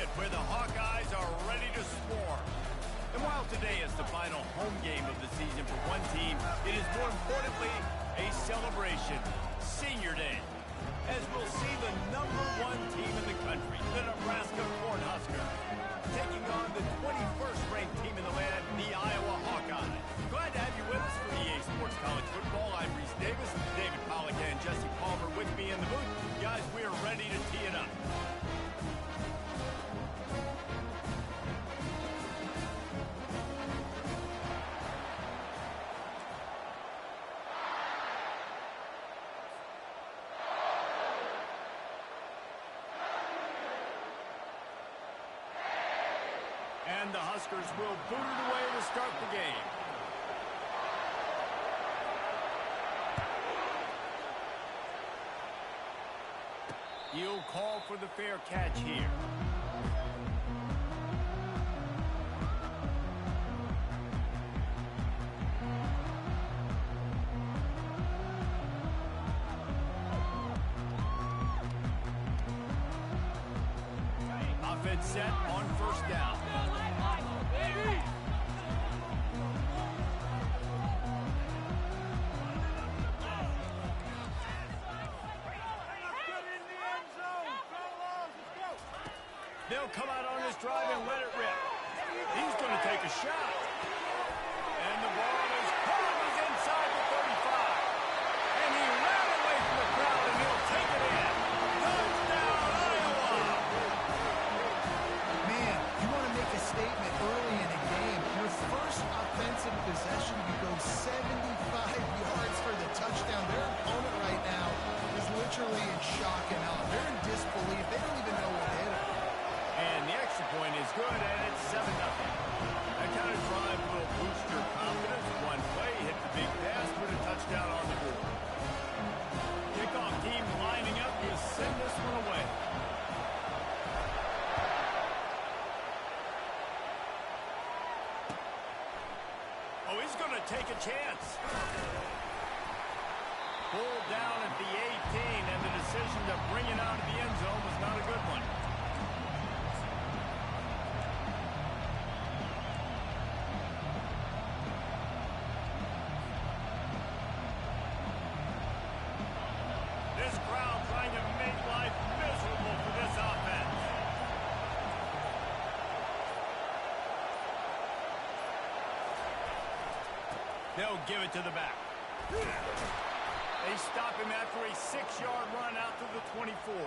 it, where the Hawkeyes are ready to swarm. And while today is the final home game of the season for one team, it is more importantly a celebration, Senior Day, as we'll see the #1 team in the country, the Nebraska Cornhuskers, taking on the 21st ranked team in the land, the Iowa Hawkeyes. Glad to have you with us for EA Sports College Football. I'm Reese Davis, David Pollack and Jesse Palmer with me in the booth. Guys, we are ready to tee it up. And the Huskers will boot it away to start the game. He'll call for the fair catch here. Offense set on first down. They'll come out on this drive and let it rip. He's going to take a shot. And the ball is caught. He's inside the 35. And he ran away from the crowd, and he'll take it in. Touchdown, Iowa! Man, you want to make a statement early in a game. Your first offensive possession, you go 75 yards for the touchdown. Their opponent right now is literally in shock and awe. They're in disbelief. They don't even know what hit them. And the extra point is good, and it's 7-0. That kind of drive will boost your confidence. One play, hit the big pass, put a touchdown on the board. Kickoff team lining up to send this one away. Oh, he's going to take a chance. Pulled down at the 18, and the decision to bring it out of the end zone was not a good one. This crowd trying to make life miserable for this offense. They'll give it to the back. They stop him after a 6-yard run out to the 24.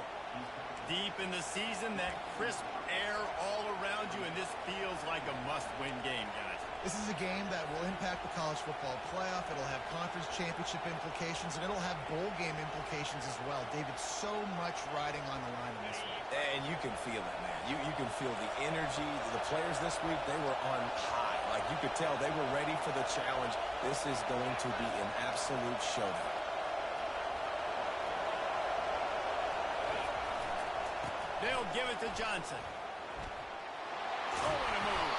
Deep in the season, that crisp air all around you, and this feels like a must-win game, guys. This is a game that will impact the college football playoff. It'll have conference championship implications, and it'll have bowl game implications as well. David, so much riding on the line in this one. And you can feel it, man. You can feel the energy. The players this week, they were on high. Like, you could tell they were ready for the challenge. This is going to be an absolute showdown. They'll give it to Johnson. Oh, what a move.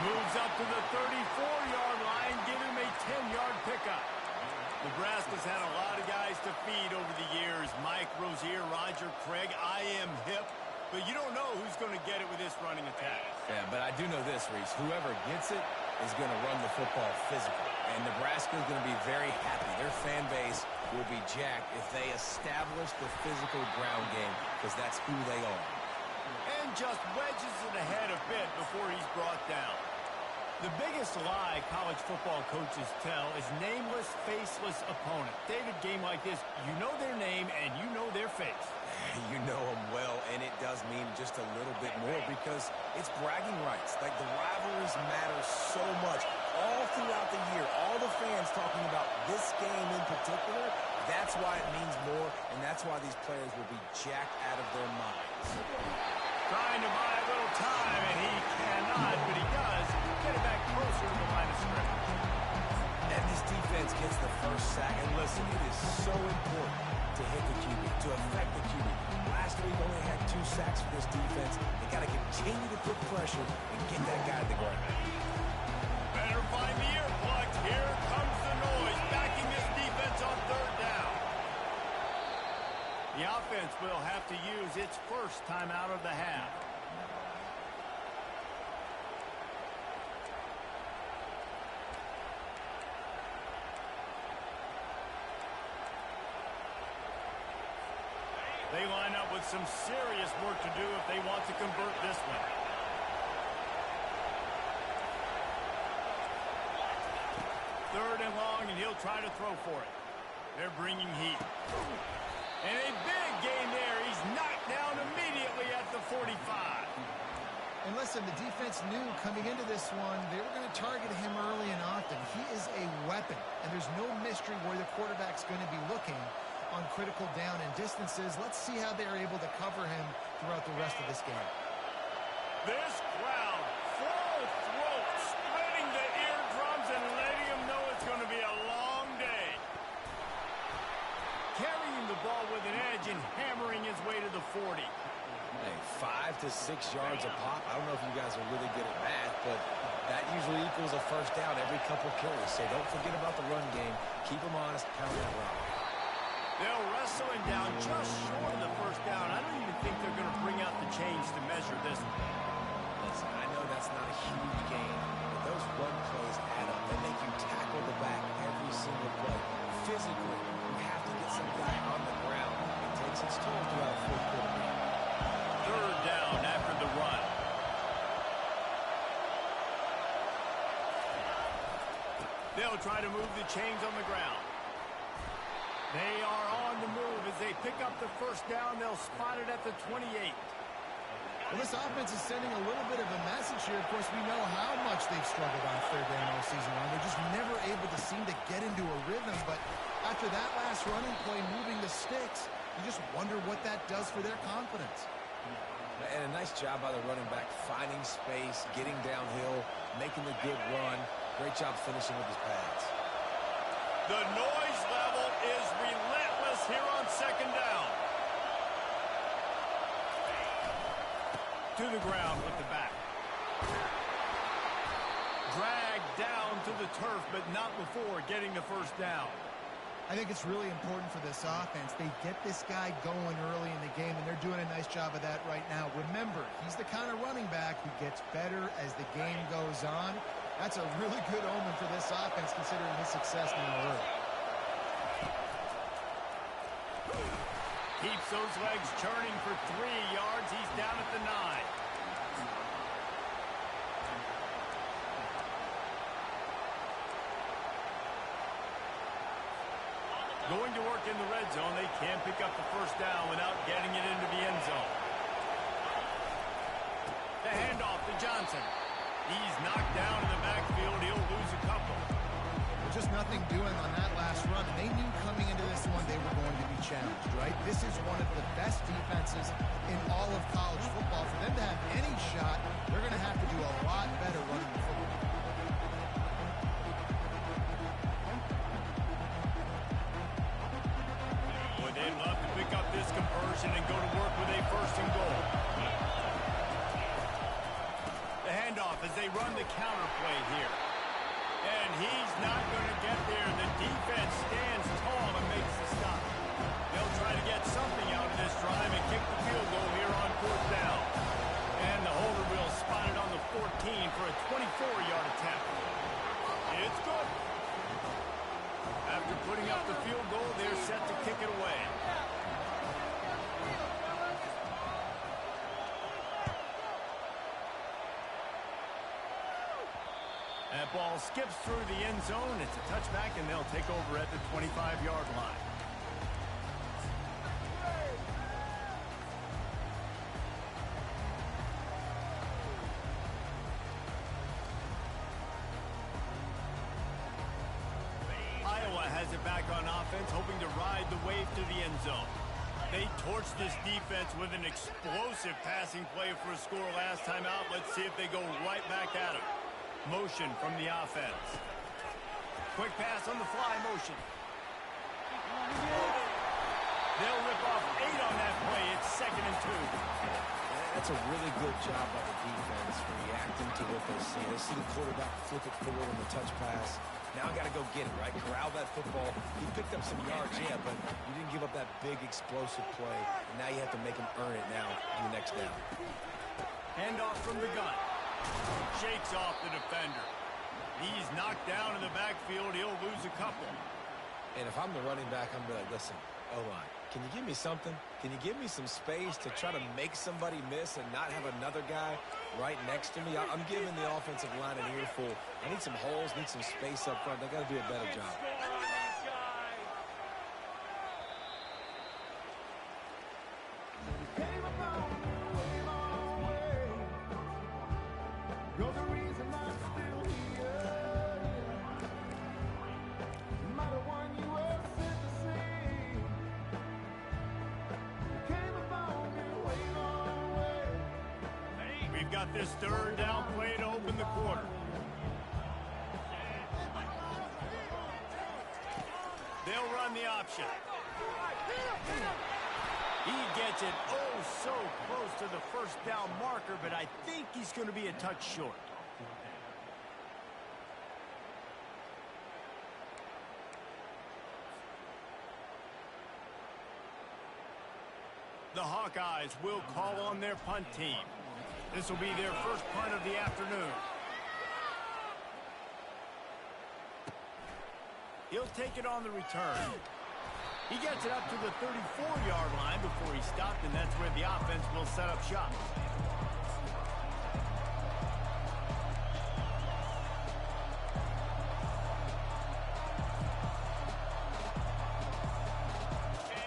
Moves up to the 34-yard line, give him a 10-yard pickup. Nebraska's had a lot of guys to feed over the years. Mike Rozier, Roger Craig, I am hip. But you don't know who's going to get it with this running attack. Yeah, but I do know this, Reese. Whoever gets it is going to run the football physical. And Nebraska is going to be very happy. Their fan base will be jacked if they establish the physical ground game, because that's who they are. And just wedges it ahead a bit before he's brought down. The biggest lie college football coaches tell is nameless, faceless opponent. David, game like this, you know their name and you know their face. You know them well, and it does mean just a little bit more because it's bragging rights. Like, the rivalries matter so much. All throughout the year, all the fans talking about this game in particular, that's why it means more, and that's why these players will be jacked out of their minds. Trying to buy a little time, and he cannot, but he does get it back closer to the line of scrimmage. And this defense gets the first sack. And listen, it is so important to hit the QB, to affect the QB. Last week only had 2 sacks for this defense. They got to continue to put pressure and get that guy to the ground. Better find the earplug. Here comes the noise, backing this defense on third down. The offense will have to use its first time out of the half. some serious work to do if they want to convert this one. Third and long, and he'll try to throw for it. They're bringing heat. And a big gain there. He's knocked down immediately at the 45. And listen, the defense knew coming into this one, they were going to target him early and often. He is a weapon, and there's no mystery where the quarterback's going to be looking on critical down and distances. Let's see how they're able to cover him throughout the rest of this game. This crowd, full throat, splitting the eardrums and letting him know it's going to be a long day. Carrying the ball with an edge and hammering his way to the 40. Hey, 5 to 6 yards a pop. I don't know if you guys are really good at math, but that usually equals a first down every couple carries. So don't forget about the run game. Keep them honest. Pound that rock. They'll wrestle him down just short of the first down. I don't even think they're going to bring out the chains to measure this one. Listen, I know that's not a huge game, but those run plays add up. They make you tackle the back every single play. Physically, you have to get some guy on the ground. It takes its toll throughout a fourth quarter game. Third down after the run. They'll try to move the chains on the ground. They are on the move as they pick up the first down. They'll spot it at the 28. Well, this offense is sending a little bit of a message here. Of course, we know how much they've struggled on third down all season long. They're just never able to seem to get into a rhythm. But after that last running play, moving the sticks, you just wonder what that does for their confidence. And a nice job by the running back, finding space, getting downhill, making the good run. Great job finishing with his pads. The noise level is relentless here on second down. To the ground with the back. Dragged down to the turf, but not before getting the first down. I think it's really important for this offense. They get this guy going early in the game, and they're doing a nice job of that right now. Remember, he's the kind of running back who gets better as the game goes on. That's a really good omen for this offense, considering his success now early. Keeps those legs churning for 3 yards. He's down at the 9. Going to work in the red zone. They can't pick up the first down without getting it into the end zone. The handoff to Johnson. He's knocked down in the backfield. He'll lose a couple. Just nothing doing on that last run. They knew coming into this one they were going to be challenged, right? This is one of the best defenses in all of college football. For them to have any shot, they're going to have to do a lot better running the football. Boy, they'd love to pick up this conversion and go to work with a first and goal. The handoff as they run the counter play here. And he's not going to get there. The defense stands tall and makes the stop. They'll try to get something out of this drive and kick the field goal here on fourth down. And the holder will spot it on the 14 for a 24-yard attempt. It's good. After putting up the field goal, they're set to kick it away. That ball skips through the end zone. It's a touchback, and they'll take over at the 25-yard line. Iowa has it back on offense, hoping to ride the wave to the end zone. They torched this defense with an explosive passing play for a score last time out. Let's see if they go right back at him. Motion from the offense. Quick pass on the fly motion. They'll rip off 8 on that play. It's 2nd and 2. That's a really good job by the defense reacting to what they see. They see the quarterback flip it forward on the touch pass. Now I got to go get it, right? Corral that football. He picked up some yards, yeah, but you didn't give up that big explosive play. And now you have to make him earn it now in the next down. Handoff from the gun. Shakes off the defender. He's knocked down in the backfield. He'll lose a couple. And if I'm the running back, I'm going to listen, O-line, can you give me something? Can you give me some space to try to make somebody miss and not have another guy right next to me? I'm giving the offensive line an earful. I need some holes, need some space up front. They got to do a better job. We've got this third down play to open the quarter. They'll run the option. He gets it so close to the first down marker, but I think he's going to be a touch short. The Hawkeyes will call on their punt team. This will be their first punt of the afternoon. He'll take it on the return. He gets it up to the 34-yard line before he stopped, and that's where the offense will set up shop.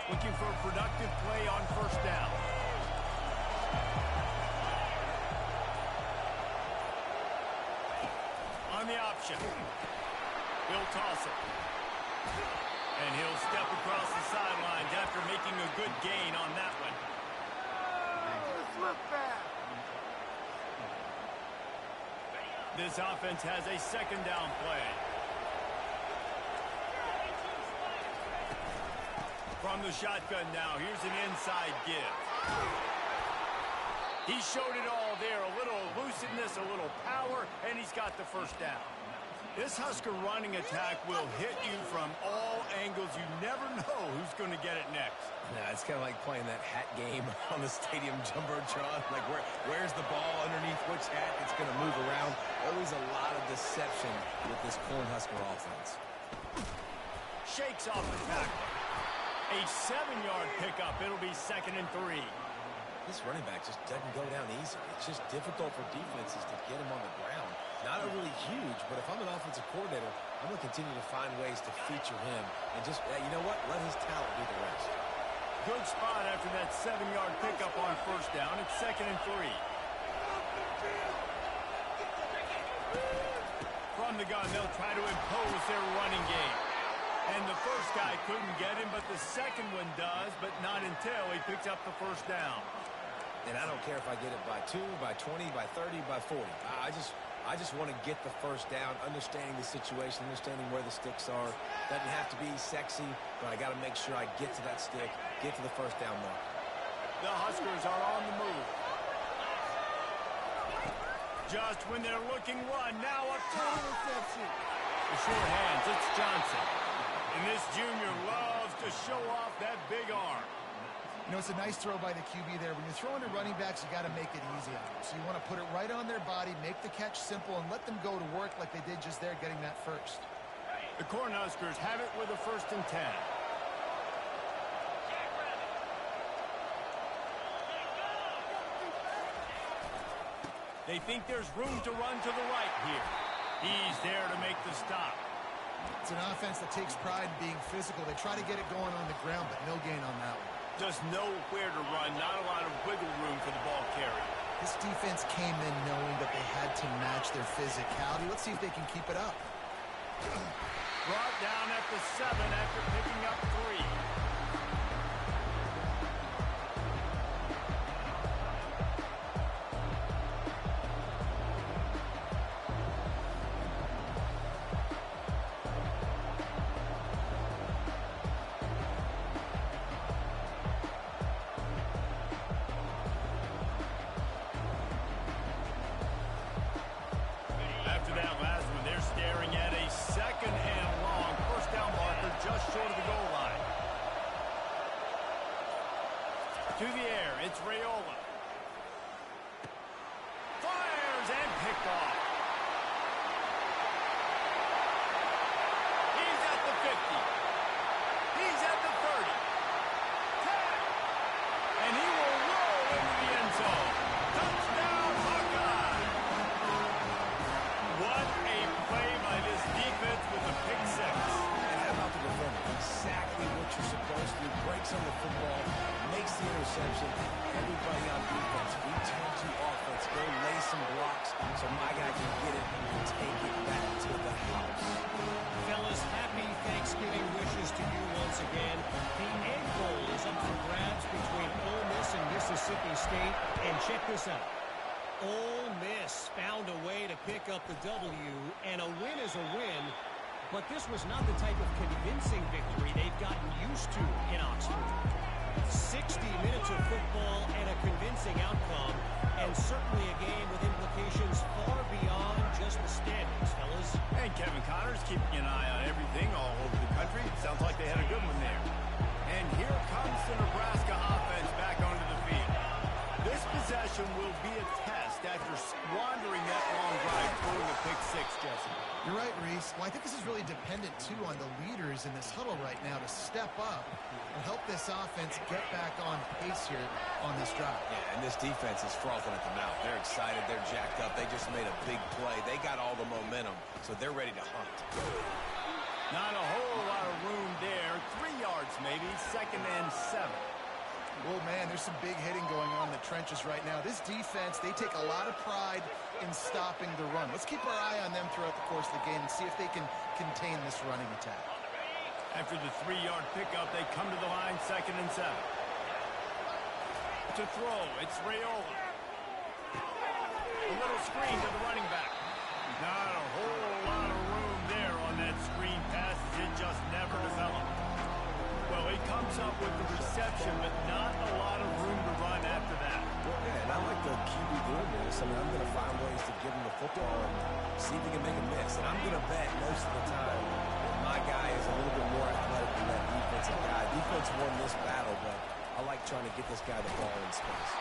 Looking for a productive play on first down. On the option. He'll toss it. And he'll step across the sidelines after making a good gain on that one. This offense has a second down play. From the shotgun now, here's an inside give. He showed it all there, a little elusiveness, a little power, and he's got the first down. This Husker running attack will hit you from all angles. You never know who's going to get it next. Yeah, it's kind of like playing that hat game on the stadium jumbotron. Like, where's the ball underneath which hat? It's going to move around. Always a lot of deception with this Cornhusker offense. Shakes off the tackle. A 7-yard pickup. It'll be 2nd and 3. This running back just doesn't go down easy. It's just difficult for defenses to get him on the ground. Not overly huge, but if I'm an offensive coordinator, I'm going to continue to find ways to feature him. And just, you know what? Let his talent do the rest. Good spot after that 7-yard pickup on first down. It's 2nd and 3. From the gun, they'll try to impose their running game. And the first guy couldn't get him, but the second one does, but not until he picks up the first down. And I don't care if I get it by 2, by 20, by 30, by 40. I just want to get the first down, understanding the situation, understanding where the sticks are. Doesn't have to be sexy, but I got to make sure I get to that stick, get to the first down mark. The Huskers are on the move. Just when they're looking run, now up top. The short hands, it's Johnson. And this junior loves to show off that big arm. You know, it's a nice throw by the QB there. When you're throwing to running backs, you got to make it easy on them. So you want to put it right on their body, make the catch simple, and let them go to work like they did just there, getting that first. The Cornhuskers have it with a 1st and 10. They think there's room to run to the right here. He's there to make the stop. It's an offense that takes pride in being physical. They try to get it going on the ground, but no gain on that one. Just know where to run, not a lot of wiggle room for the ball carrier. This defense came in knowing that they had to match their physicality. Let's see if they can keep it up. Brought down at the 7 after picking up 3. After that last one, they're staring at a 2nd and long. First down marker just short of Check this out. Ole Miss found a way to pick up the W, and a win is a win, but this was not the type of convincing victory they've gotten used to in Oxford. 60 minutes of football and a convincing outcome, and certainly a game with implications far beyond just the standings, fellas. And Kevin Connors keeping an eye on everything all over the country. It sounds like they had a good one there. And here comes the Nebraska offense back onto the field. This possession will be a test after squandering that long drive, throwing a pick six, Jesse. You're right, Reese. Well, I think this is really dependent, too, on the leaders in this huddle right now to step up and help this offense get back on pace here on this drive. Yeah, and this defense is frothing at the mouth. They're excited. They're jacked up. They just made a big play. They got all the momentum, so they're ready to hunt. Not a whole lot of room there. 3 yards maybe, 2nd and 7. Well, man, there's some big hitting going on in the trenches right now. This defense, they take a lot of pride in stopping the run. Let's keep our eye on them throughout the course of the game and see if they can contain this running attack. After the 3-yard pickup, they come to the line, 2nd and 7. To throw, it's Raiola. A little screen to the running back. Not a whole lot of room there on that screen pass. It just never developed. Well, he comes up with the reception, but not a lot of room to run after that. Yeah, and I like the QB doing this. I mean, I'm going to find ways to give him the football and see if he can make a miss. And I'm going to bet most of the time that my guy is a little bit more athletic than that defensive guy. Defense won this battle, but I like trying to get this guy the ball in space.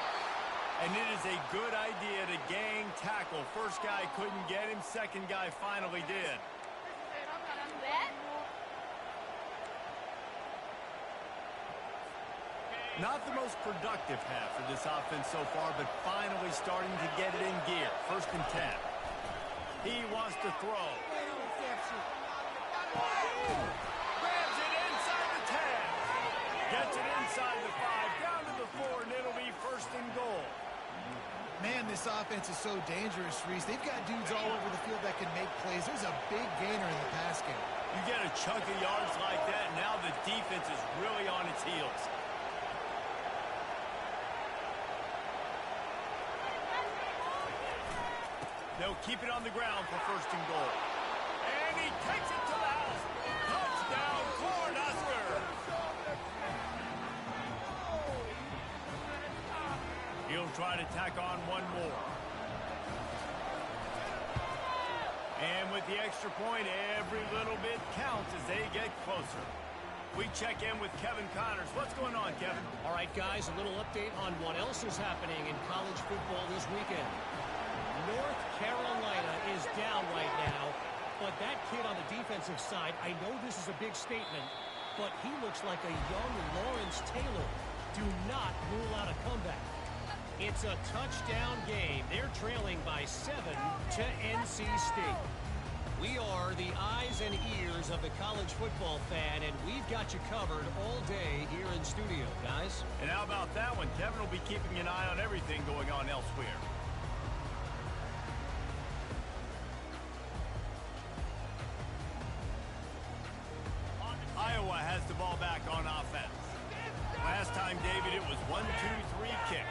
And it is a good idea to gang tackle. First guy couldn't get him. Second guy finally did. Not the most productive half for this offense so far, but finally starting to get it in gear. 1st and 10. He wants to throw. Grabs it inside the 10. Gets it inside the 5, down to the 4, and it'll be 1st and goal. Man, this offense is so dangerous, Reese. They've got dudes all over the field that can make plays. There's a big gainer in the pass game. You get a chunk of yards like that, and now the defense is really on its heels. They'll keep it on the ground for 1st and goal. And he takes it to the house. Touchdown, Cornhusker. He'll try to tack on one more. And with the extra point, every little bit counts as they get closer. We check in with Kevin Connors. What's going on, Kevin? All right, guys, a little update on what else is happening in college football this weekend. North Carolina is down right now, but that kid on the defensive side, I know this is a big statement, but he looks like a young Lawrence Taylor. Do not rule out a comeback. It's a touchdown game. They're trailing by 7 to NC State. We are the eyes and ears of the college football fan, and we've got you covered all day here in studio, guys. And how about that one? Kevin will be keeping an eye on everything going on elsewhere. Iowa has the ball back on offense. Last time, David, it was 1-2-3 kick.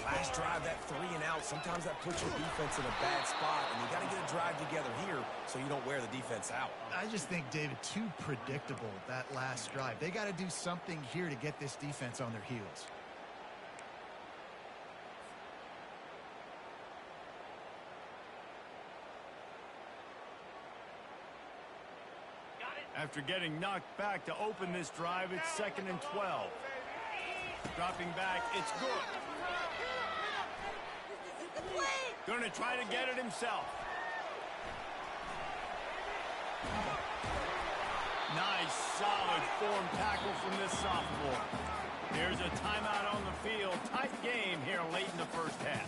Last drive, that 3 and out, sometimes that puts your defense in a bad spot, and you got to get a drive together here so you don't wear the defense out. I just think, David, too predictable, that last drive. They got to do something here to get this defense on their heels. After getting knocked back to open this drive, it's 2nd and 12. Dropping back, it's good. Gonna try to get it himself. Nice, solid form tackle from this sophomore. There's a timeout on the field. Tight game here late in the first half.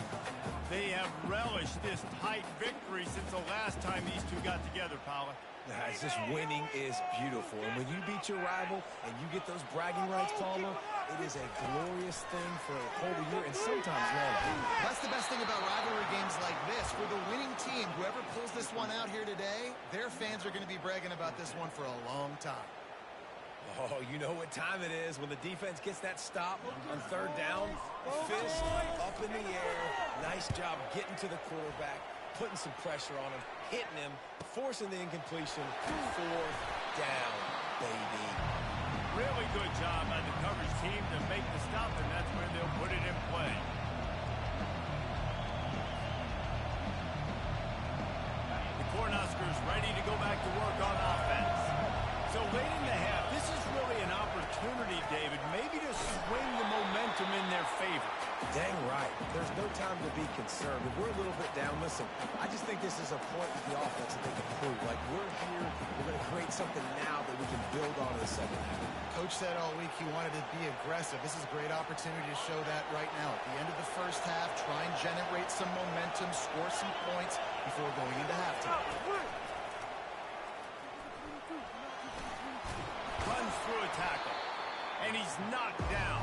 They have relished this tight victory since the last time these two got together, Paula. Guys, this winning is beautiful. And when you beat your rival and you get those bragging rights, Palmer, it is a glorious thing for a whole year and sometimes longer. That's the best thing about rivalry games like this. For the winning team, whoever pulls this one out here today, their fans are going to be bragging about this one for a long time. Oh, you know what time it is when the defense gets that stop on third down. Fist up in the air. Nice job getting to the quarterback, putting some pressure on him, hitting him, forcing the incompletion. Fourth down, baby. Really good job by the coverage team to make the stop, and that's where they'll put it in play. The Cornhuskers ready to go back to work on offense. So late in the half, this is really an opportunity, David, maybe to swing the momentum in their favor. Dang right. There's no time to be concerned. If we're a little bit down, listen, I just think this is a point with the offense that they can prove. Like, we're here, we're going to create something now that we can build on in the second half. Coach said all week he wanted to be aggressive. This is a great opportunity to show that right now. At the end of the first half, try and generate some momentum, score some points before going into halftime. Runs through a tackle, and he's knocked down.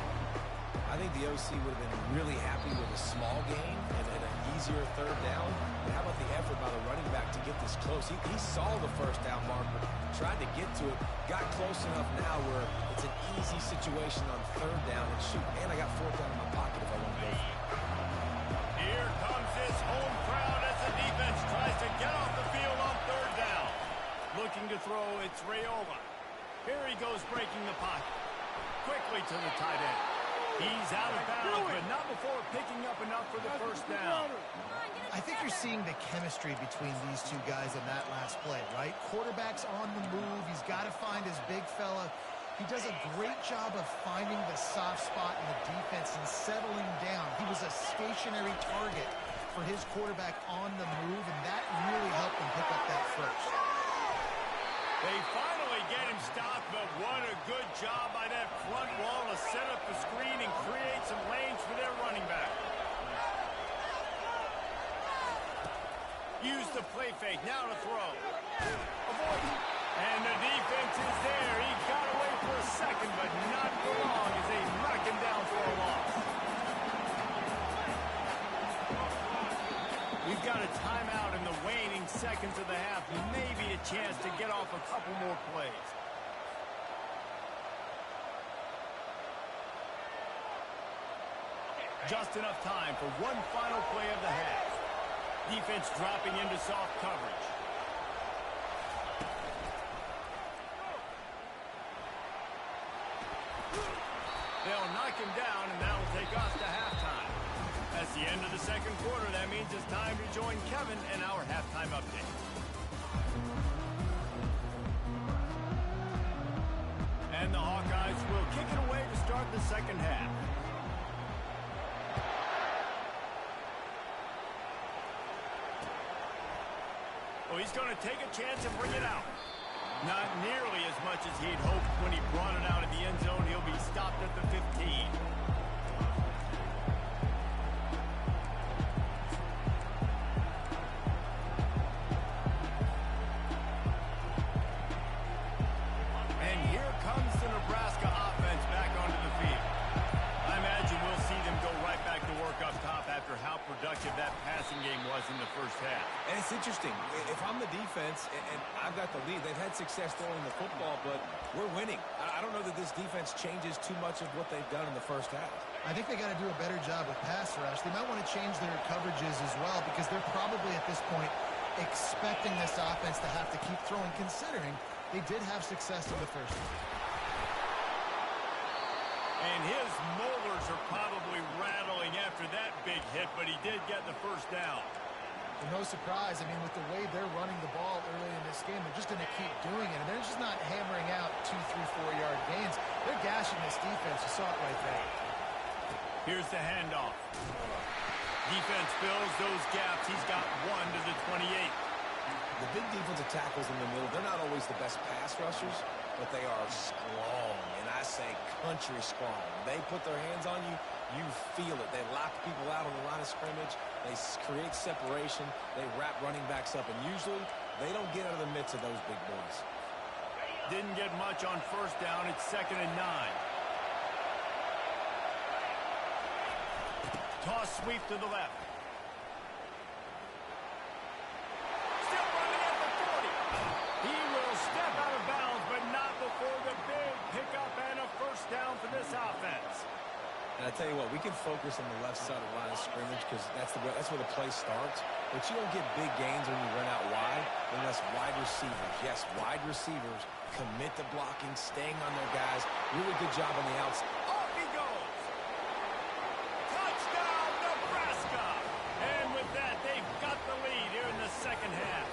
I think the OC would have been really happy with a small gain and an easier third down. But how about the effort by the running back to get this close? He saw the first down marker, tried to get to it, got close enough now where it's an easy situation on third down. And shoot, man, I got fourth down in my pocket if I want to go for it. Here comes this home crowd as the defense tries to get off the field on third down. Looking to throw, it's Raiola. Here he goes breaking the pocket. Quickly to the tight end. He's out of bounds, but not before picking up enough for the first down. I think you're seeing the chemistry between these two guys in that last play, right? Quarterback's on the move. He's got to find his big fella. He does a great job of finding the soft spot in the defense and settling down. He was a stationary target for his quarterback on the move, and that really helped him pick up that first. They finally get him stopped, but what a good job by that front wall to set up the screen and create some lanes for their running back. Use the play fake, now to throw. Avoid. And the defense is there. He got away for a second, but not for long as they knock him down for a loss. We've got a timeout in the waning seconds of the half. Maybe a chance to get off a couple more plays. Just enough time for one final play of the half. Defense dropping into soft coverage. They'll knock him down, and that will take us to halftime. That's the end of the second quarter. That means it's time to join Kevin and our halftime update. And the Hawkeyes will kick it away to start the second half. Well, he's going to take a chance and bring it out. Not nearly as much as he'd hoped when he brought it out of the end zone. He'll be stopped at the 15. And here comes the Nebraska offense back onto the field. I imagine we'll see them go right back to work up top after how productive that passing game was in the first half. And it's interesting. If I'm the defense and I've got the lead, they've had success throwing the football, but we're winning. I don't know that this defense changes too much of what they've done in the first half. I think they got to do a better job with pass rush. They might want to change their coverages as well because they're probably at this point expecting this offense to have to keep throwing, considering they did have success in the first half. And his molars are probably rattling after that big hit, but he did get the first down. No surprise. I mean, with the way they're running the ball early in this game, they're just going to keep doing it. And they're just not hammering out 2, 3, 4-yard gains. They're gashing this defense. You saw it right there. Here's the handoff. Defense fills those gaps. He's got one to the 28. The big defensive tackles in the middle, they're not always the best pass rushers, but they are strong, and I say country strong. They put their hands on you, you feel it. They lock people out on the line of scrimmage. They create separation. They wrap running backs up, and usually they don't get out of the midst of those big boys. Didn't get much on first down. It's 2nd and 9. Toss sweep to the left. Still running at the 40. He will step out of bounds, but not before the big tell you what, we can focus on the left side of the line of scrimmage because that's where the play starts. But you don't get big gains when you run out wide unless wide receivers, yes, wide receivers, commit to blocking, staying on their guys. Really good job on the outside. Off he goes. Touchdown, Nebraska. And with that, they've got the lead here in the second half.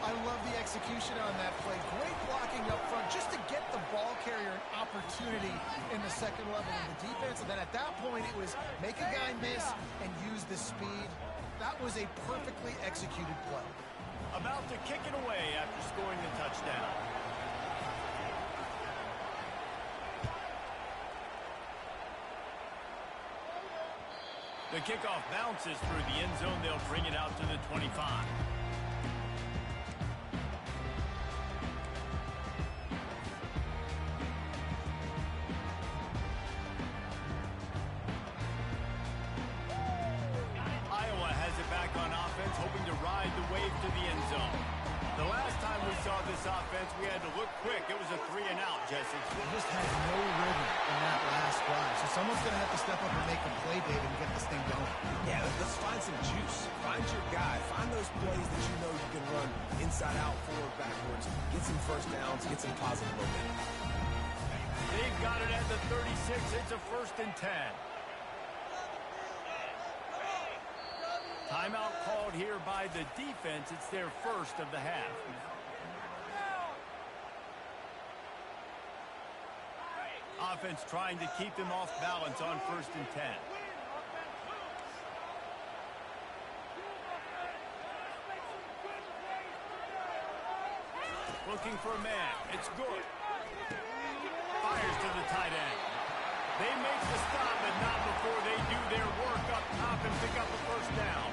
I love the execution on that play. Great blocking up front just to get the ball carrier an opportunity in the second level of the defense. And then at that point, it was make a guy miss and use the speed. That was a perfectly executed play. About to kick it away after scoring the touchdown. The kickoff bounces through the end zone. They'll bring it out to the 25. Iowa has it back on offense, hoping to ride the wave to the end zone. The last time we saw this offense, we had to look quick. It was a 3-and-out, Jesse. They just had no rhythm in that last drive. So someone's going to have to step up and make a play, David, and get this thing going. Yeah, let's find some juice. Find your guy. Find those plays that you know you can run inside out, forward, backwards. Get some first downs. Get some positive momentum. They've got it at the 36. It's a 1st and 10. Timeout called here by the defense. It's their first of the half. Offense trying to keep them off balance on 1st and 10. Looking for a man. It's good. Fires to the tight end. They make the stop, but not before they do their work up top and pick up a 1st down.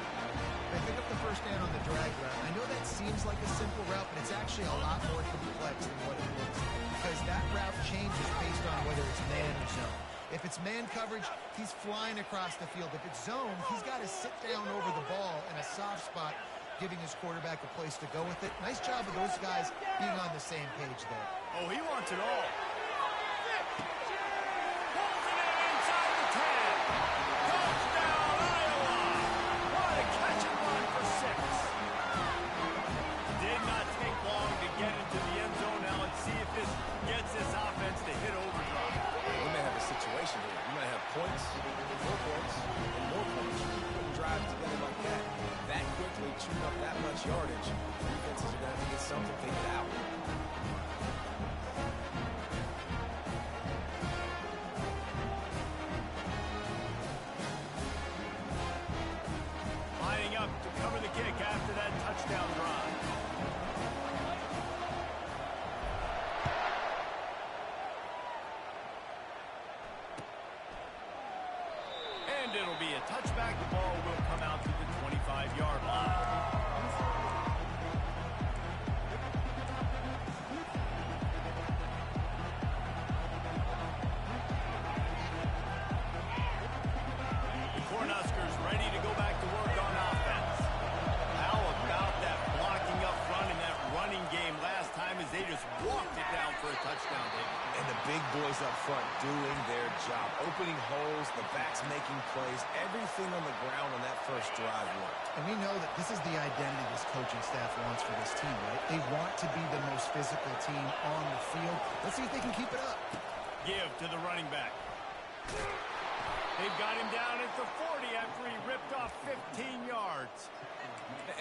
They pick up the 1st down on the drag route. I know that seems like a simple route, but it's actually a lot more complex than what it looks like. Because that route changes based on whether it's man or zone. If it's man coverage, he's flying across the field. If it's zone, he's got to sit down over the ball in a soft spot, giving his quarterback a place to go with it. Nice job of those guys being on the same page there. Oh, he wants it all. Pulls it in inside the 10. Touchdown, Iowa. What a catch and run for 6. Did not take long to get into the end zone. Now let's see if this gets this offense to hit overdrive. We may have a situation here. We might have points, more points, and more points. Putting drives together like that quickly, chewing up that much yardage. Defenses are going to have to get something figured out. Lining up to cover the kick after that touchdown drive. And it'll be a touchback. The ball will come out to the 25-yard line. The Cornhuskers ready to go back to work on offense. How about that blocking up front in that running game last time as they just walked it down for a touchdown, David? And the big boys up front doing their job. Opening holes, the backs making plays. Everything on the ground on that first drive worked. And we know that this is the identity this coaching staff wants for this team, right? They want to be the most physical team on the field. Let's see if they can keep it up. Give to the running back. They've got him down at the 40 after he ripped off 15 yards.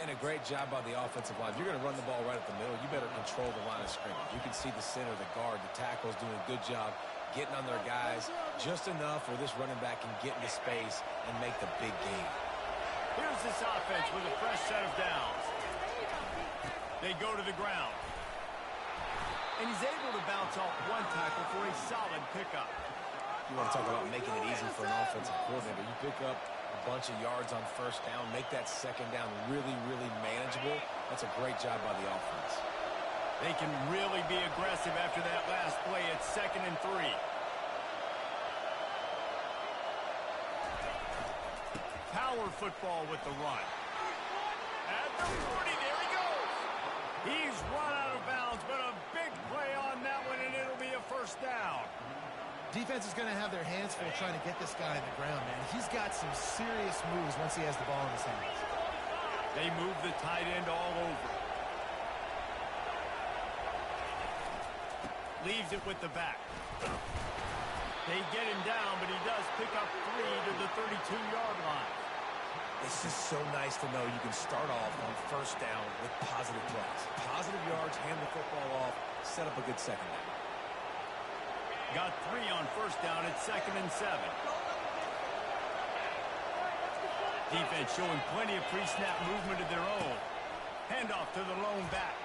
And a great job by the offensive line. If you're going to run the ball right at the middle, you better control the line of scrimmage. You can see the center, the guard, the tackles doing a good job getting on their guys just enough where this running back can get into space and make the big game. Here's this offense with a fresh set of downs. They go to the ground. And he's able to bounce off one tackle for a solid pickup. You want to talk about making it easy for an offensive coordinator. You pick up a bunch of yards on 1st down, make that 2nd down really, really manageable. That's a great job by the offense. They can really be aggressive after that last play. It's 2nd and 3. Power football with the run. At the 40, there he goes. He's run out of bounds, but a big play on that one, and it'll be a 1st down. Defense is going to have their hands full trying to get this guy on the ground, man. He's got some serious moves once he has the ball in his hands. They move the tight end all over. Leaves it with the back. They get him down, but he does pick up 3 to the 32-yard line. It's just so nice to know you can start off on first down with positive plays. Positive yards, hand the football off, set up a good second down. Got 3 on first down at 2nd and 7. Defense showing plenty of pre-snap movement of their own. Handoff to the lone back.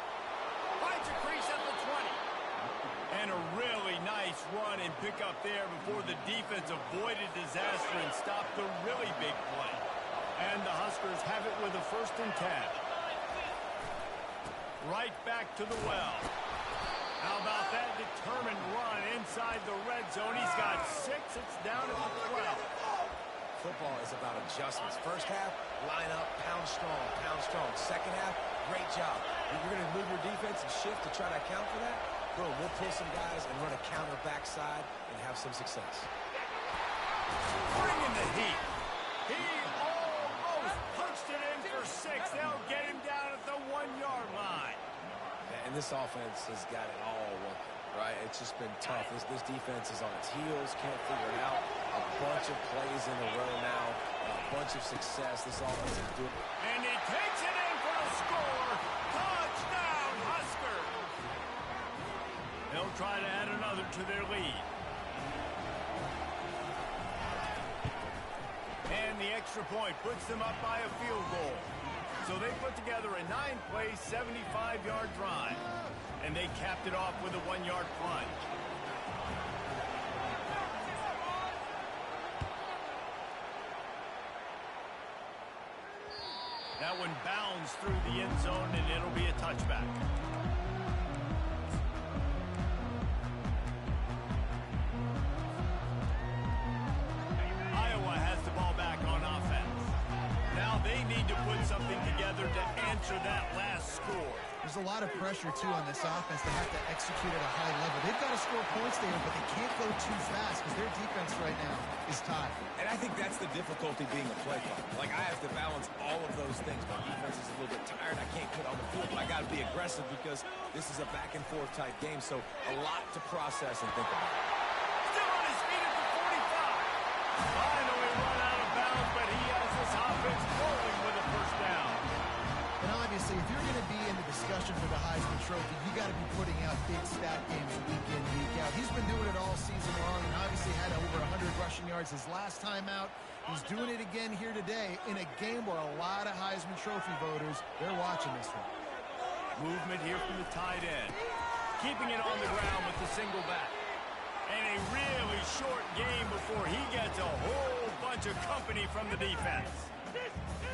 Finds a crease at the 20. And a really nice run and pick up there before the defense avoided disaster and stopped the really big play. And the Huskers have it with a 1st and 10. Right back to the well. How about that determined run inside the red zone? He's got 6. It's down at the 12. Football is about adjustments. First half, line up, pound strong, pound strong. Second half, great job. You're going to move your defense and shift to try to account for that? Boom, we'll pull some guys and run a counter backside and have some success. Bringing the heat. He almost punched it in for 6. They'll get him down at the 1-yard line. And this offense has got it all working, right? It's just been tough. This defense is on its heels, can't figure it out. A bunch of plays in a row now, a bunch of success. This offense is doing. And he takes it in for a score. Touchdown, Huskers. They'll try to add another to their lead. And the extra point puts them up by a field goal. So they put together a 9-play, 75-yard drive. And they capped it off with a 1-yard plunge. That one bounds through the end zone, and it'll be a touchback. Iowa has the ball back on offense. Now they need to put something together to answer that last score. There's a lot of pressure, too, on this offense. They have to execute at a high level. They've got to score points there, but they can't go too fast because their defense right now is tied. And I think that's the difficulty being a play caller. Like, I have to balance all of those things. My defense is a little bit tired. I can't get on the field, but I got to be aggressive because this is a back-and-forth type game. So a lot to process and think about. Still on his feet at the 45. Finally run out of bounds, but he has this offense rolling with a first down. And obviously, if you're going to be in the discussion for the Heisman Trophy, you got to be putting out big stat games week in, week out. He's been doing it all season long and obviously had over 100 rushing yards his last time out. He's doing it again here today in a game where a lot of Heisman Trophy voters, they're watching this one. Movement here from the tight end. Keeping it on the ground with the single back. And a really short game before he gets a whole bunch of company from the defense.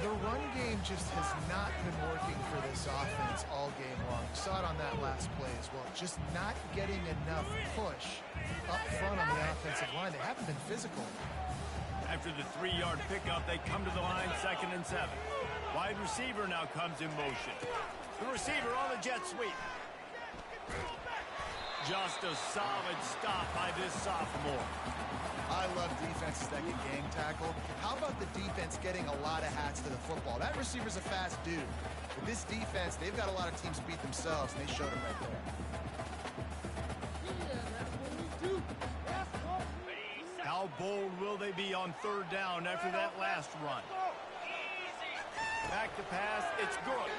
The run game just has not been working for this offense all game long. We saw it on that last play as well. Just not getting enough push up front on the offensive line. They haven't been physical. After the 3-yard pickup, they come to the line 2nd and 7. Wide receiver now comes in motion. The receiver on the jet sweep. Just a solid stop by this sophomore. I love defenses that get gang tackle. How about the defense getting a lot of hats to the football? That receiver's a fast dude. With this defense, they've got a lot of teams beat themselves, and they showed him right there. How bold will they be on 3rd down after that last run? Back to pass, it's good.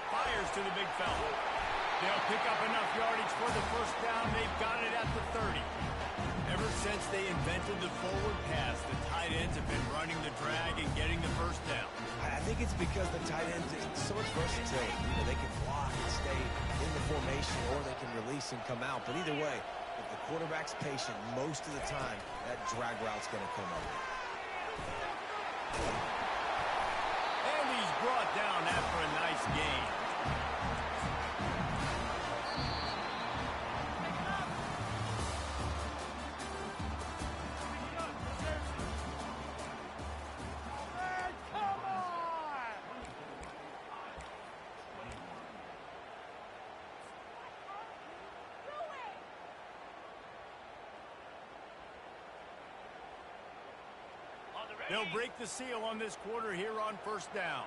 Fires to the big fella. They'll pick up enough yardage for the first down. They've got it at the 30. Ever since they invented the forward pass, the tight ends have been running the drag and getting the first down. I think it's because the tight ends is so much versatility. You know, they can block and stay in the formation, or they can release and come out. But either way, if the quarterback's patient, most of the time, that drag route's going to come over. And he's brought down after a nice gain. They'll break the seal on this quarter here on first down.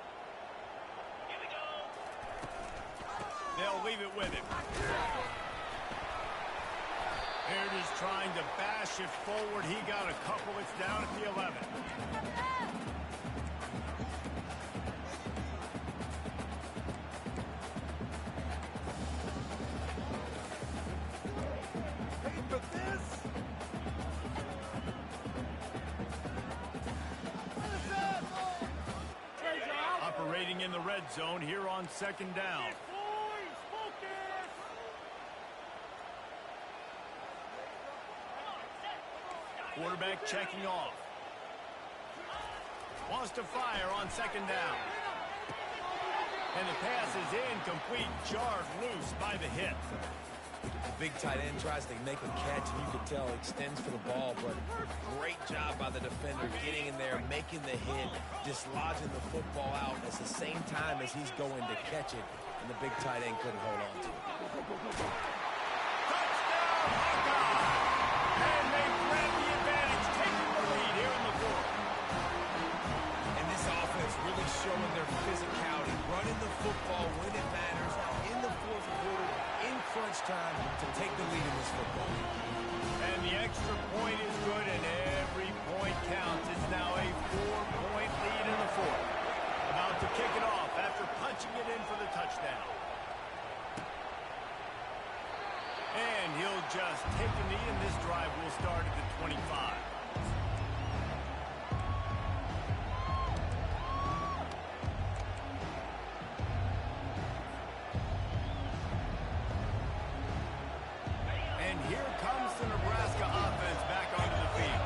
They'll leave it with him. They're just trying to bash it forward. He got a couple. It's down at the 11. Operating in the red zone here on second down. Quarterback checking off. Wants to fire on second down. And the pass is incomplete, jarred loose by the hit. The big tight end tries to make a catch, and you can tell extends for the ball, but great job by the defender getting in there, making the hit, dislodging the football out at the same time as he's going to catch it, and the big tight end couldn't hold on to it. Touchdown, Hawkeye! And they grab the advantage, taking the lead here in the fourth. And this offense really showing their physicality, running the football when it matters, in the fourth quarter, in crunch time, to take the lead in this football game. And the extra point is good, and every point counts. It's now a 4-point lead in the fourth. About to kick it off after punching it in for the touchdown. And he'll just take a knee, and this drive will start at the 25. And here comes the Nebraska offense back onto the field.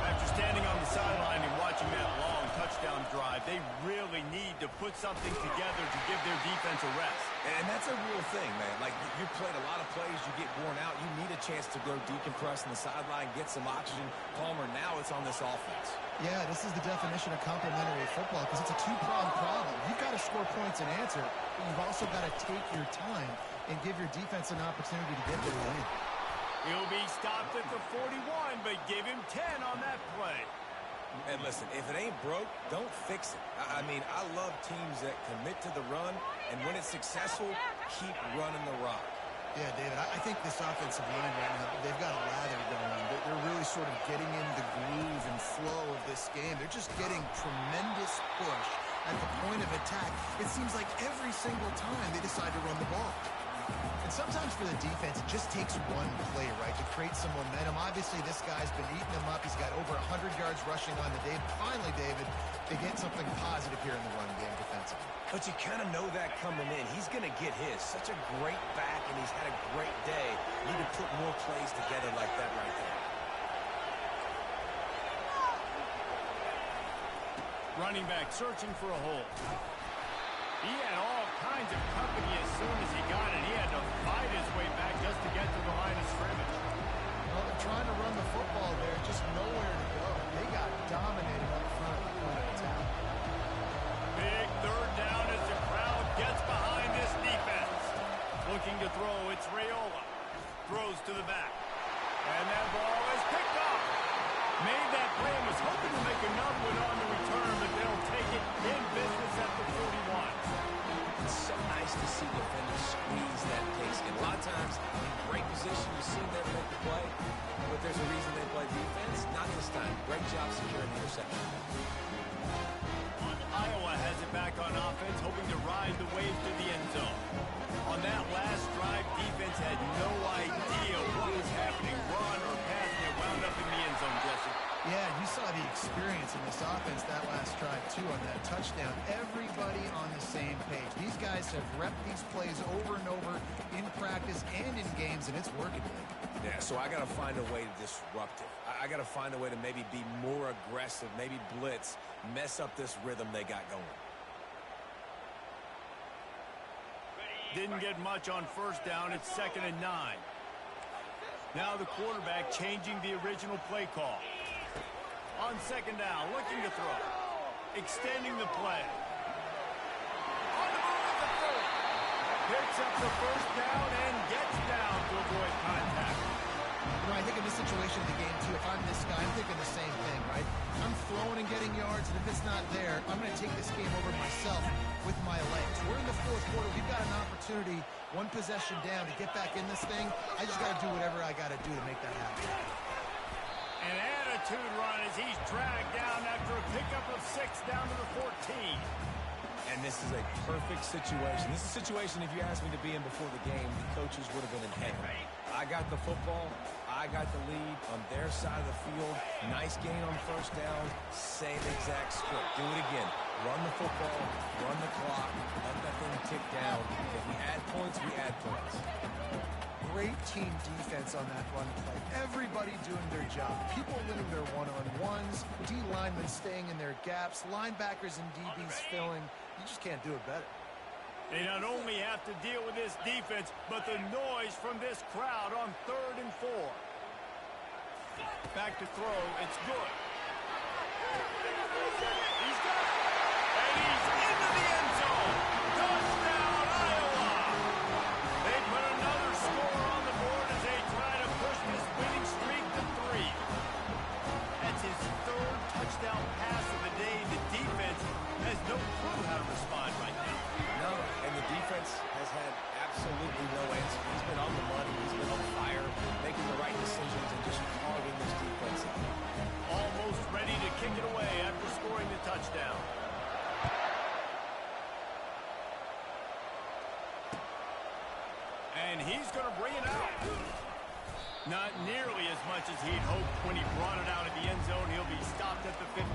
After standing on the sideline and watching that long touchdown drive, they really need to put something together to give their defense a rest. And that's a real thing, man. Like, you played a lot of plays, you get worn out, you need a chance to go decompress on the sideline, get some oxygen. Palmer, now it's on this offense. Yeah, this is the definition of complementary football because it's a two-pronged problem. You've got to score points and answer, but you've also got to take your time and give your defense an opportunity to get their win. He'll be stopped at the 41, but give him 10 on that play. And listen, if it ain't broke, don't fix it. I mean, I love teams that commit to the run, and when it's successful, keep running the rock. Yeah, David, I think this offensive line right now, they've got a lather going. They're really sort of getting in the groove and flow of this game. They're just getting tremendous push at the point of attack. It seems like every single time they decide to run the ball. And sometimes for the defense, it just takes one play, right, to create some momentum. Obviously, this guy's been eating them up. He's got over 100 yards rushing on the day. But finally, David, they get something positive here in the run game defensively. But you kind of know that coming in. He's going to get his. Such a great back, and he's had a great day. Need to put more plays together like that right there. Running back searching for a hole. He had all kinds of company as soon as he got it. He had to fight his way back just to get to the line of scrimmage. Well, they're trying to run the football there, just nowhere to go. They got dominated up front at the point of attack. Big third down as the crowd gets behind this defense. Looking to throw, it's Raiola. Throws to the back. And that ball is picked up. Made that play and was hoping to make another one on the return, but they'll take it in business at the 41. It's so nice to see defenders squeeze that pace. And a lot of times, in great position, you see them make the play, but there's a reason they play defense. Not this time. Great job securing the interception. Iowa has it back on offense, hoping to ride the wave to the end zone. On that last drive, defense had no idea what was happening, run or pass, and it wound up in the end zone, Jesse. Yeah, you saw the experience in this offense that last drive, too, on that touchdown. Everybody on the same page. These guys have repped these plays over and over in practice and in games, and it's working. Yeah, so I got to find a way to disrupt it. I got to find a way to maybe be more aggressive, maybe blitz, mess up this rhythm they got going. Didn't get much on first down. It's 2nd and 9. Now the quarterback changing the original play call. On 2nd down, looking to throw. Extending the play. On the move at the 30. Picks up the first down and gets down to avoid contact. You know, I think in this situation of the game, too, if I'm this guy, I'm thinking the same thing, right? I'm throwing and getting yards, and if it's not there, I'm going to take this game over myself with my legs. We're in the fourth quarter. We've got an opportunity, one possession down, to get back in this thing. I just got to do whatever I got to do to make that happen. An attitude run as he's dragged down after a pickup of 6 down to the 14. And this is a perfect situation. This is a situation, if you asked me to be in before the game, the coaches would have been in heaven. I got the football. I got the lead on their side of the field. Nice gain on first down. Same exact split. Do it again. Run the football. Run the clock. Let that thing tick down. If we add points, we add points. Great team defense on that run play. Everybody doing their job. People winning their one-on-ones. D linemen staying in their gaps. Linebackers and DBs filling. You just can't do it better. They not only have to deal with this defense, but the noise from this crowd on 3rd and 4. Back to throw. It's good. He's got it. And he's into the end zone. Touchdown, Iowa. They put another score on the board as they try to push this winning streak to 3. That's his 3rd touchdown pass of the day. The defense has no clue how to respond right now. No, and the defense has had absolutely no answer. He's been on the money. He's been on fire, making the right decisions and just carving this defense up. Almost ready to kick it away after scoring the touchdown. And he's going to bring it out. Not nearly as much as he'd hoped when he brought it out at the end zone. He'll be stopped at the 15.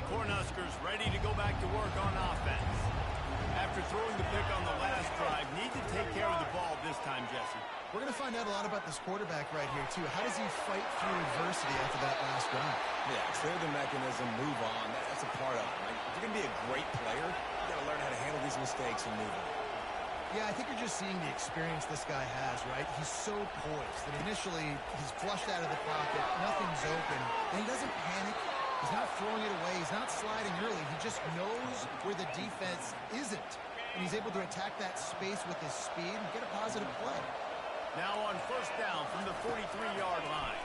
Cornhuskers ready to go back to work on offense. After throwing the pick on the last drive, need to take care of the ball this time, Jesse. We're going to find out a lot about this quarterback right here, too. How does he fight through adversity after that last drive? Yeah, clear the mechanism, move on. That's a part of it, right? If you're going to be a great player, you got to learn how to handle these mistakes and move on. Yeah, I think you're just seeing the experience this guy has, right? He's so poised that initially he's flushed out of the pocket, nothing's open, and he doesn't panic. He's not throwing it away. He's not sliding early. He just knows where the defense isn't. And he's able to attack that space with his speed and get a positive play. Now on first down from the 43-yard line.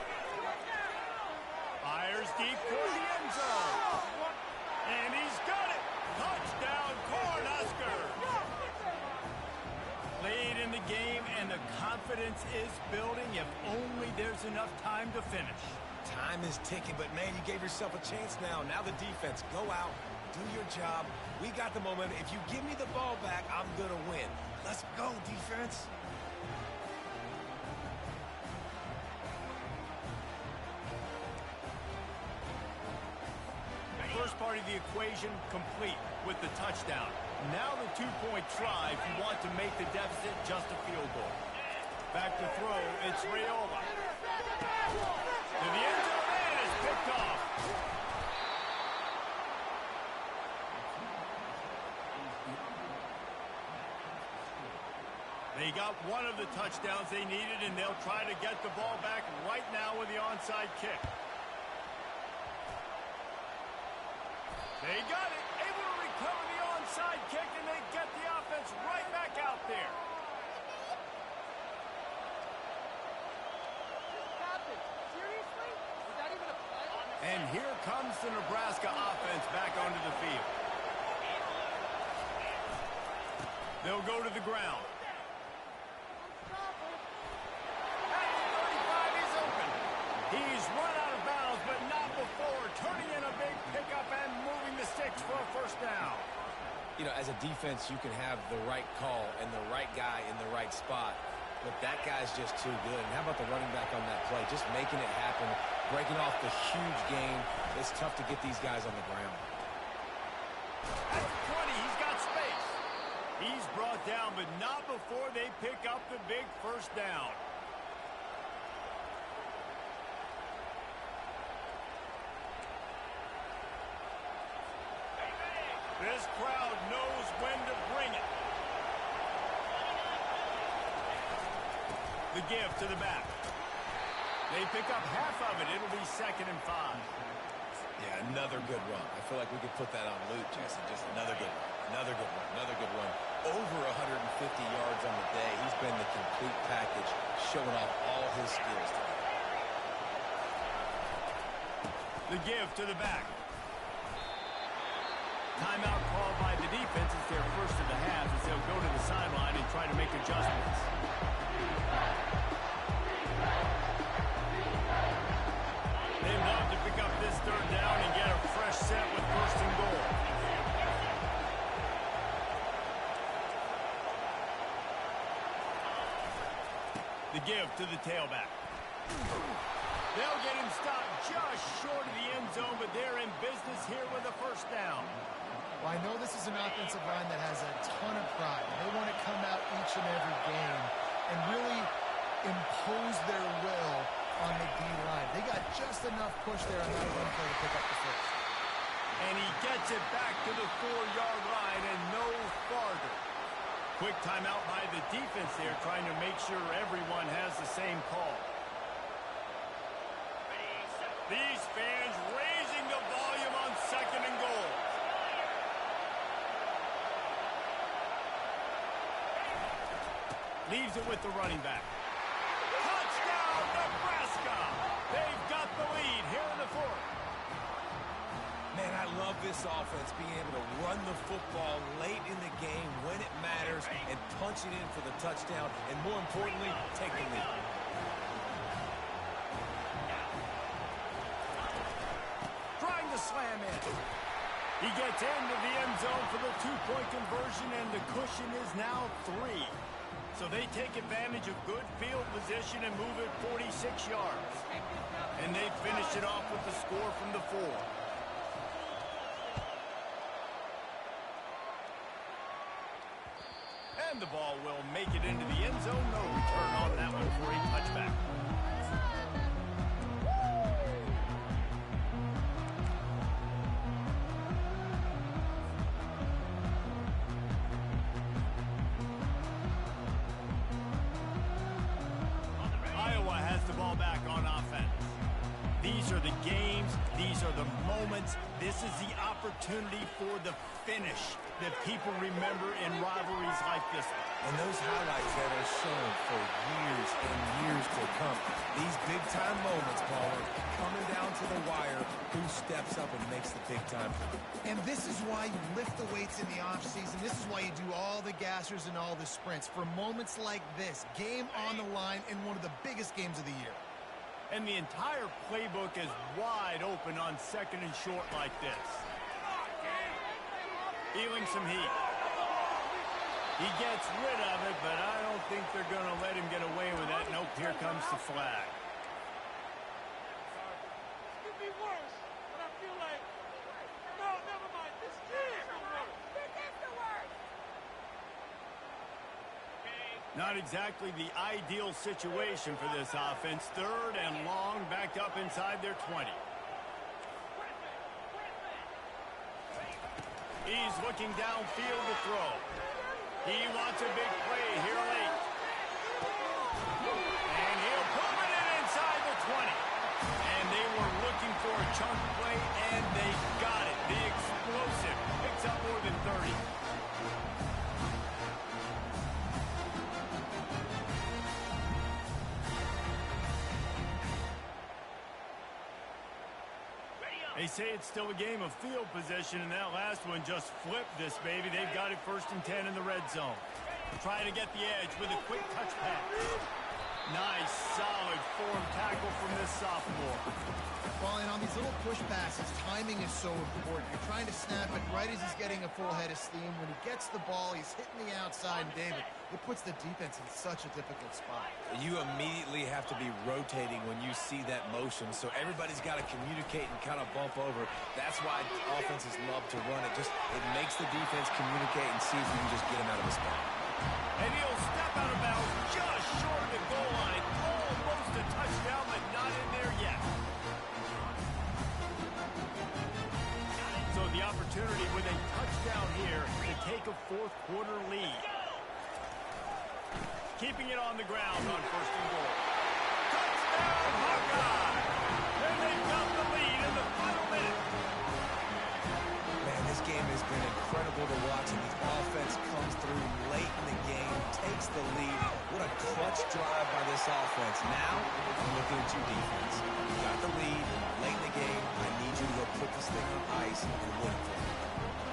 Fires deep toward the end zone. And he's got it. Touchdown, Cornhuskers. Late in the game, and the confidence is building if only there's enough time to finish. Time is ticking, but, man, you gave yourself a chance now. Now the defense, go out, do your job. We got the momentum. If you give me the ball back, I'm going to win. Let's go, defense. First part of the equation complete with the touchdown. Now the two-point try if you want to make the deficit just a field goal. Back to throw, it's Raiola. To the end zone, and it's picked off. They got one of the touchdowns they needed, and they'll try to get the ball back right now with the onside kick. They got it, able to recover the onside kick, and they get the offense right back out there. And here comes the Nebraska offense back onto the field. They'll go to the ground. At the 35, he's open. He's run out of bounds, but not before turning in a big pickup and moving the sticks for a first down. You know, as a defense, you can have the right call and the right guy in the right spot, but that guy's just too good. And how about the running back on that play? Just making it happen, breaking off the huge gain. It's tough to get these guys on the ground. At the 20, he's got space. He's brought down, but not before they pick up the big first down. This crowd knows when to bring it. The give to the back. They pick up half of it. It'll be 2nd and 5. Yeah, another good run. I feel like we could put that on loop, Jesse. Just another good run. Another good run. Another good run. Over 150 yards on the day. He's been the complete package, showing off all his skills today. The give to the back. Timeout called by the defense. It's their first of the half as they'll go to the sideline and try to make adjustments. They'd love to pick up this third down and get a fresh set with first and goal. The give to the tailback. They'll get him stopped just short of the end zone, but they're in business here with a first down. Well, I know this is an offensive line that has a ton of pride. They want to come out each and every game and really impose their will on the D-line. They got just enough push there on that one play to pick up the first. And he gets it back to the 4-yard line and no farther. Quick timeout by the defense there, trying to make sure everyone has the same call. These fans raising the volume on second and goal. Leaves it with the running back. Touchdown, Nebraska! They've got the lead here in the fourth. Man, I love this offense being able to run the football late in the game when it matters and punch it in for the touchdown, and more importantly, take the lead. Trying to slam in. He gets into the end zone for the two-point conversion, and the cushion is now 3. So they take advantage of good field position and move it 46 yards. And they finish it off with the score from the 4. And the ball will make it into the end zone. No return on that one for a touchback. Iowa has the ball back on offense. These are the games. These are the moments. This is the opportunity for the finish that people remember in rivalries like this one. And those highlights that are shown for years and years to come. These big-time moments, Paul, coming down to the wire. Who steps up and makes the big-time play? And this is why you lift the weights in the offseason. This is why you do all the gassers and all the sprints. For moments like this, game on the line in one of the biggest games of the year. And the entire playbook is wide open on second and short like this. Feeling some heat. He gets rid of it, but I don't think they're going to let him get away with that. Nope, here comes the flag. It could be worse, but I feel like, no, never mind. This is the worst. This is the worst. Not exactly the ideal situation for this offense. Third and long, back up inside their 20. He's looking downfield to throw. He wants a big play here late. And he'll put it in inside the 20. And they were looking for a chunk play, and they got it. The explosive picks up more than 30. They say it's still a game of field possession, and that last one just flipped this baby. They've got it first and 10 in the red zone. Trying to get the edge with a quick touch pass. Nice, solid form tackle from this sophomore. Well, and on these little push passes, timing is so important. You're trying to snap it right as he's getting a full head of steam. When he gets the ball, he's hitting the outside, and David, it puts the defense in such a difficult spot. You immediately have to be rotating when you see that motion, so everybody's got to communicate and kind of bump over. That's why offenses love to run it. It makes the defense communicate and see if you can just get him out of the spot. And he'll step out of bounds just short of the goal line. Almost a touchdown, but not in there yet. So the opportunity with a touchdown here to take a fourth quarter lead. Keeping it on the ground on first and goal. Touchdown, Hawkeye! And they've got the lead in the final minute. defense. You got the lead late in the game. I need you to go put this thing on ice and win it for me.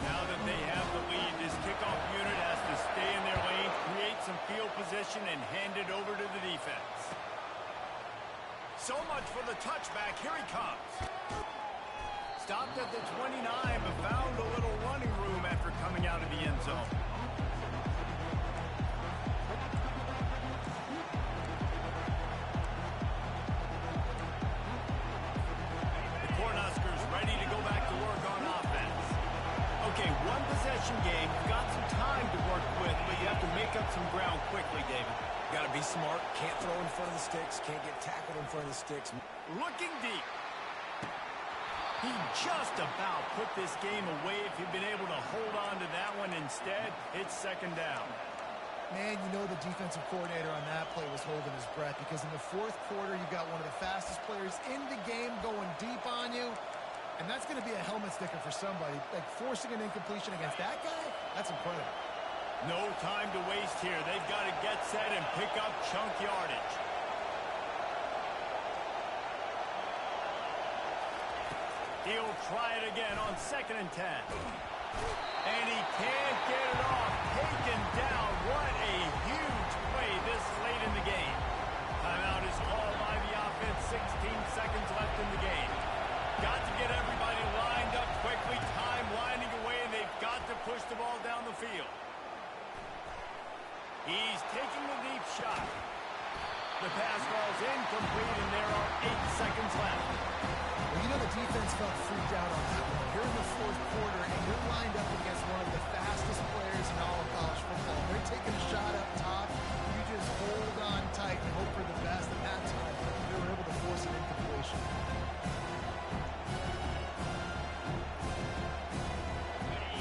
Now that they have the lead, this kickoff unit has to stay in their lane, create some field position, and hand it over to the defense. So much for the touchback. Here he comes. Stopped at the 29, but found a little running room after coming out of the end zone. The Cornhuskers ready to go back to work on offense. Okay, one possession game. You've got some time to work with, but you have to make up some ground quickly, David. Got to be smart. Can't throw in front of the sticks. Can't get tackled in front of the sticks. Looking deep. He just about put this game away if he'd been able to hold on to that one. Instead, it's second down. Man, you know the defensive coordinator on that play was holding his breath because in the fourth quarter, you got one of the fastest players in the game going deep on you. And that's going to be a helmet sticker for somebody. Like forcing an incompletion against that guy, that's incredible. No time to waste here. They've got to get set and pick up chunk yardage. He'll try it again on 2nd and 10. And he can't get it off. Taken down. What a huge play this late in the game. Timeout is called by the offense. 16 seconds left in the game. Got to get everybody lined up quickly. Time winding away, and they've got to push the ball down the field. He's taking the deep shot. The pass ball's incomplete, and there are 8 seconds left. Well, you know the defense felt freaked out on that one. You're in the fourth quarter, and you're lined up against one of the fastest players in all of college football. They're taking a shot up top. You just hold on tight and hope for the best. And that time, they were able to force an incompletion.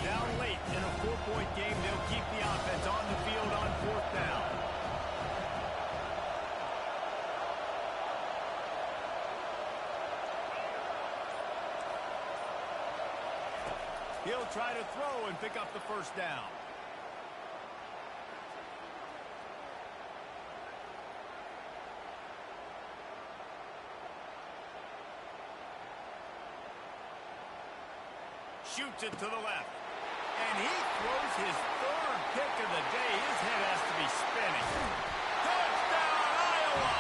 Down late in a 4-point game, they'll keep the offense on the field on 4th down. He'll try to throw and pick up the first down. Shoots it to the left. And he throws his 3rd pick of the day. His head has to be spinning. Touchdown, Iowa!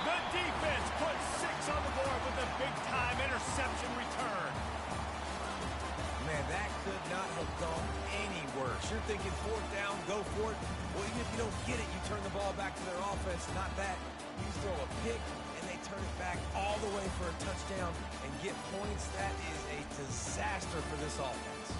The defense puts 6 on the board with a big-time interception return. Man, that could not have gone any worse. You're thinking 4th down, go for it. Well, even if you don't get it, you turn the ball back to their offense. Not that. You throw a pick, and they turn it back all the way for a touchdown and get points. That is a disaster for this offense.